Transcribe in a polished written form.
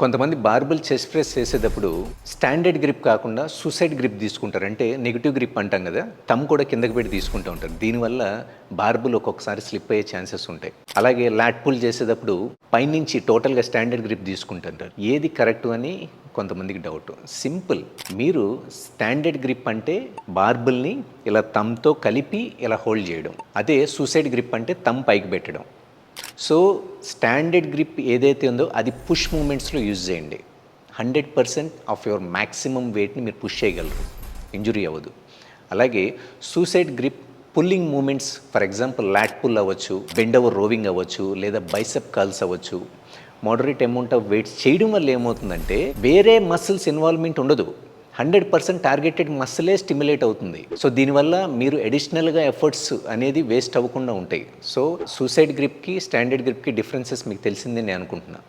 కొంతమంది బార్బుల్ chest press చేసేటప్పుడు standard grip కాకుండా సూసైడ్ గ్రిప్ తీసుకుంటారు. అంటే నెగిటివ్ గ్రిప్ అంటాం కదా, తమ్ కూడా కిందకి పెట్టి తీసుకుంటూ ఉంటారు. దీనివల్ల బార్బుల్ ఒక్కొక్కసారి స్లిప్ అయ్యే ఛాన్సెస్ ఉంటాయి. అలాగే లాట్ పుల్ చేసేటప్పుడు పైనుంచి టోటల్గా స్టాండర్డ్ గ్రిప్ తీసుకుంటుంటారు. ఏది కరెక్ట్ అని కొంతమందికి డౌట్. సింపుల్, మీరు స్టాండర్డ్ గ్రిప్ అంటే బార్బుల్ని ఇలా తమ్తో కలిపి ఇలా హోల్డ్ చేయడం. అదే సూసైడ్ గ్రిప్ అంటే తమ్ పైకి పెట్టడం. సో స్టాండర్డ్ గ్రిప్ ఏదైతే ఉందో అది పుష్ మూమెంట్స్లో యూజ్ చేయండి. 100% ఆఫ్ యువర్ మ్యాక్సిమం వెయిట్ని మీరు పుష్ చేయగలరు, ఇంజురీ అవ్వదు. అలాగే suicide grip pulling movements, for example lat pull అవ్వచ్చు, బెండ్ ఓవర్ రోవింగ్ అవ్వచ్చు, లేదా బైసెప్ కర్ల్స్ అవ్వచ్చు. మోడరేట్ అమౌంట్ ఆఫ్ వెయిట్స్ చేయడం వల్ల ఏమవుతుందంటే వేరే మసిల్స్ ఇన్వాల్వ్మెంట్ ఉండదు. 100% టార్గెటెడ్ మసిలే స్టిమ్యులేట్ అవుతుంది. సో దీనివల్ల మీరు అడిషనల్గా ఎఫర్ట్స్ అనేది వేస్ట్ అవ్వకుండా ఉంటాయి. సో సూసైడ్ గ్రిప్కి స్టాండర్డ్ గ్రిప్కి డిఫరెన్సెస్ మీకు తెలిసిందే నేను అనుకుంటున్నాను.